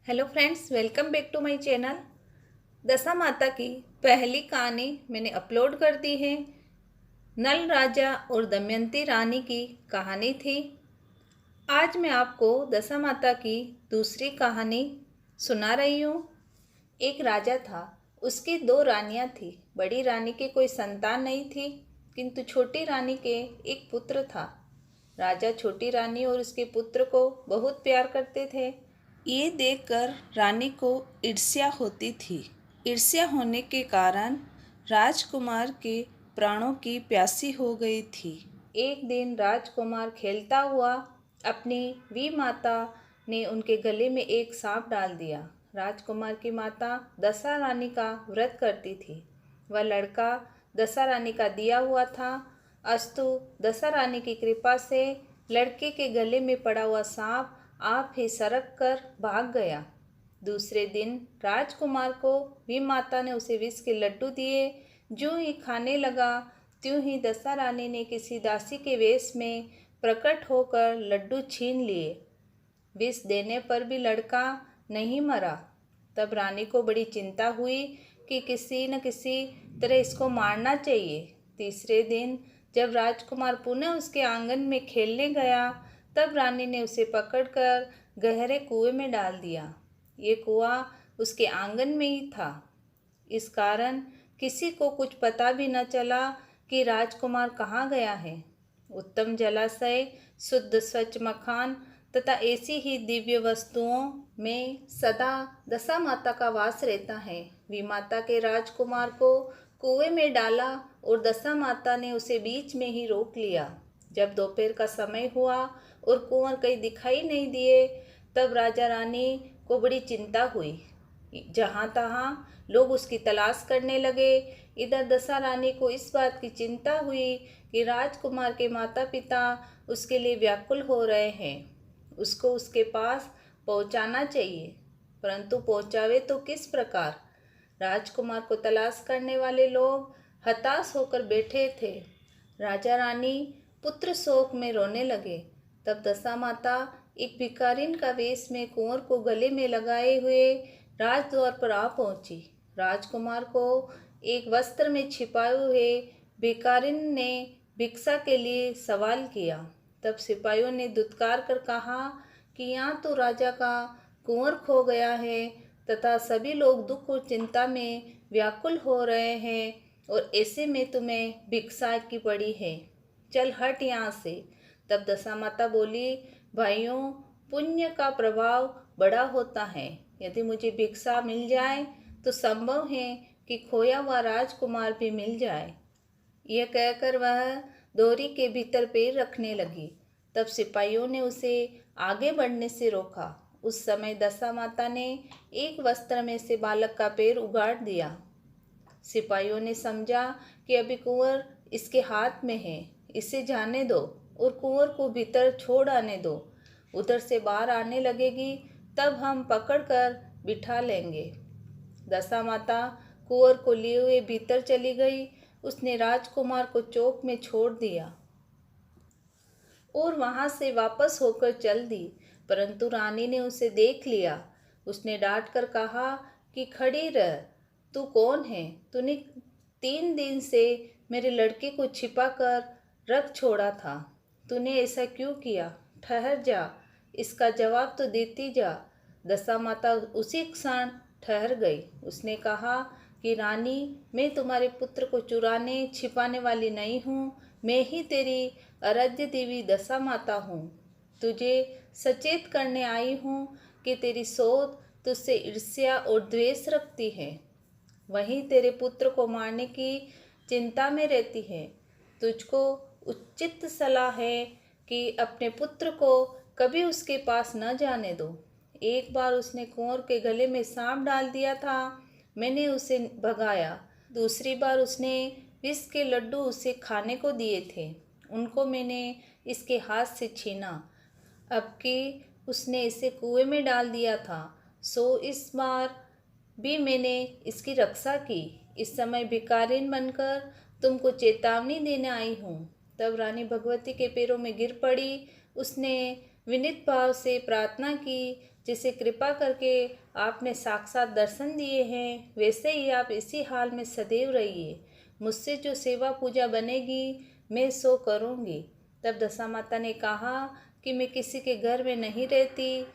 Hello friends, welcome back to my channel. Dasha Mata की पहली कहानी मैंने अपलोड कर दी है। नल राजा और दमयंती रानी की कहानी थी। आज मैं आपको दशा माता की दूसरी कहानी सुना रही हूँ। एक राजा था, उसकी दो रानियाँ थी। बड़ी रानी के कोई संतान नहीं थी, किंतु छोटी रानी के एक पुत्र था। राजा छोटी रानी और उसके पुत्र को बहुत प्यार करते थे। ये देखकर रानी को ईर्ष्या होती थी। ईर्ष्या होने के कारण राजकुमार के प्राणों की प्यासी हो गई थी। एक दिन राजकुमार खेलता हुआ अपनी वी माता ने उनके गले में एक सांप डाल दिया। राजकुमार की माता दशा रानी का व्रत करती थी। वह लड़का दशा रानी का दिया हुआ था। अस्तु दशा रानी की कृपा से लड़के के गले में पड़ा हुआ सांप आप ही सरक कर भाग गया। दूसरे दिन राजकुमार को भी माता ने उसे विष के लड्डू दिए। जो ही खाने लगा त्यों ही दशा रानी ने किसी दासी के वेश में प्रकट होकर लड्डू छीन लिए। विष देने पर भी लड़का नहीं मरा। तब रानी को बड़ी चिंता हुई कि किसी न किसी तरह इसको मारना चाहिए। तीसरे दिन जब राजकुमार पुनः उसके आंगन में खेलने गया, तब रानी ने उसे पकड़कर गहरे कुएं में डाल दिया। ये कुआं उसके आंगन में ही था। इस कारण किसी को कुछ पता भी न चला कि राजकुमार कहाँ गया है। उत्तम जलाशय, शुद्ध स्वच्छ मकान तथा ऐसी ही दिव्य वस्तुओं में सदा दशा माता का वास रहता है। विमाता के राजकुमार को कुएं में डाला और दशा माता ने उसे बीच में ही रोक लिया। जब दोपहर का समय हुआ और कुंवर कहीं दिखाई नहीं दिए, तब राजा रानी को बड़ी चिंता हुई। जहाँ तहाँ लोग उसकी तलाश करने लगे। इधर दशा रानी को इस बात की चिंता हुई कि राजकुमार के माता पिता उसके लिए व्याकुल हो रहे हैं। उसको उसके पास पहुंचाना चाहिए, परंतु पहुंचावे तो किस प्रकार। राजकुमार को तलाश करने वाले लोग हताश होकर बैठे थे। राजा रानी पुत्र शोक में रोने लगे। तब दशा माता एक भिखारिन का वेश में कुंवर को गले में लगाए हुए राजद्वार पर आ पहुंची। राजकुमार को एक वस्त्र में छिपाए हुए भिखारिन ने भिक्षा के लिए सवाल किया। तब सिपाहियों ने दुत्कार कर कहा कि यहाँ तो राजा का कुंवर खो गया है तथा सभी लोग दुख और चिंता में व्याकुल हो रहे हैं, और ऐसे में तुम्हें भिक्षा की पड़ी है। चल हट यहाँ से। तब दशा माता बोली, भाइयों, पुण्य का प्रभाव बड़ा होता है। यदि मुझे भिक्षा मिल जाए तो संभव है कि खोया हुआ राजकुमार भी मिल जाए। यह कहकर वह दोहरी के भीतर पैर रखने लगी। तब सिपाहियों ने उसे आगे बढ़ने से रोका। उस समय दशा माता ने एक वस्त्र में से बालक का पैर उगाड़ दिया। सिपाहियों ने समझा कि अभी कुंवर इसके हाथ में है, इसे जाने दो और कुंवर को भीतर छोड़ आने दो। उधर से बाहर आने लगेगी तब हम पकड़कर बिठा लेंगे। दशा माता कुंवर को लिए हुए भीतर चली गई। उसने राजकुमार को चौक में छोड़ दिया और वहां से वापस होकर चल दी, परंतु रानी ने उसे देख लिया। उसने डांट कर कहा कि खड़ी रह, तू कौन है? तूने 3 दिन से मेरे लड़के को छिपा कर रख छोड़ा था। तूने ऐसा क्यों किया? ठहर जा, इसका जवाब तो देती जा। दशा माता उसी क्षण ठहर गई। उसने कहा कि रानी, मैं तुम्हारे पुत्र को चुराने छिपाने वाली नहीं हूँ। मैं ही तेरी आराध्य देवी दशा माता हूँ। तुझे सचेत करने आई हूँ कि तेरी सोच तुझसे ईर्ष्या और द्वेष रखती है, वहीं तेरे पुत्र को मारने की चिंता में रहती है। तुझको उचित सलाह है कि अपने पुत्र को कभी उसके पास न जाने दो। एक बार उसने कुंवर के गले में सांप डाल दिया था, मैंने उसे भगाया। दूसरी बार उसने विष के लड्डू उसे खाने को दिए थे, उनको मैंने इसके हाथ से छीना। अब कि उसने इसे कुएं में डाल दिया था, सो इस बार भी मैंने इसकी रक्षा की। इस समय भिखारिन बनकर तुमको चेतावनी देने आई हूँ। तब रानी भगवती के पैरों में गिर पड़ी। उसने विनीत भाव से प्रार्थना की, जिसे कृपा करके आपने साक्षात दर्शन दिए हैं, वैसे ही आप इसी हाल में सदैव रहिए। मुझसे जो सेवा पूजा बनेगी मैं सो करूँगी। तब दशा माता ने कहा कि मैं किसी के घर में नहीं रहती,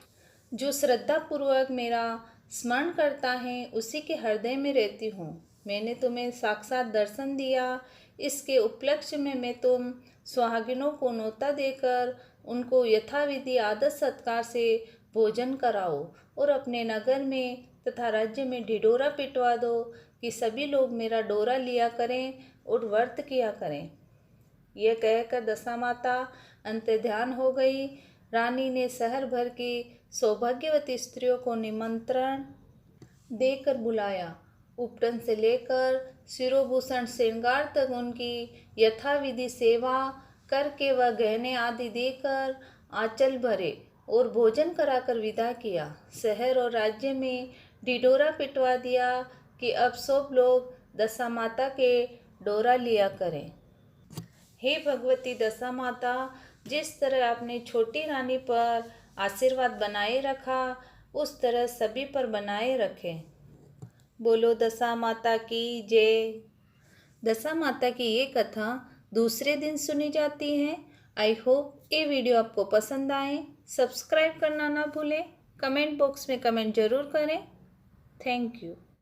जो श्रद्धा पूर्वक मेरा स्मरण करता है उसी के हृदय में रहती हूँ। मैंने तुम्हें साक्षात दर्शन दिया, इसके उपलक्ष्य में मैं तुम सुहागिनों को न्योता देकर उनको यथाविधि आदर सत्कार से भोजन कराओ और अपने नगर में तथा राज्य में ढिढोरा पिटवा दो कि सभी लोग मेरा डोरा लिया करें और व्रत किया करें। यह कहकर दशा माता अंतर्ध्यान हो गई। रानी ने शहर भर की सौभाग्यवती स्त्रियों को निमंत्रण देकर बुलाया। उपटन से लेकर शिरोभूषण श्रृंगार तक उनकी यथाविधि सेवा करके वह गहने आदि देकर आंचल भरे और भोजन कराकर विदा किया। शहर और राज्य में ढिढोरा पिटवा दिया कि अब सब लोग दशा माता के डोरा लिया करें। हे भगवती दशा माता, जिस तरह आपने छोटी रानी पर आशीर्वाद बनाए रखा उस तरह सभी पर बनाए रखें। बोलो दशा माता की जय। दशा माता की ये कथा दूसरे दिन सुनी जाती है। आई होप ये वीडियो आपको पसंद आए। सब्सक्राइब करना ना भूलें। कमेंट बॉक्स में कमेंट जरूर करें। Thank you.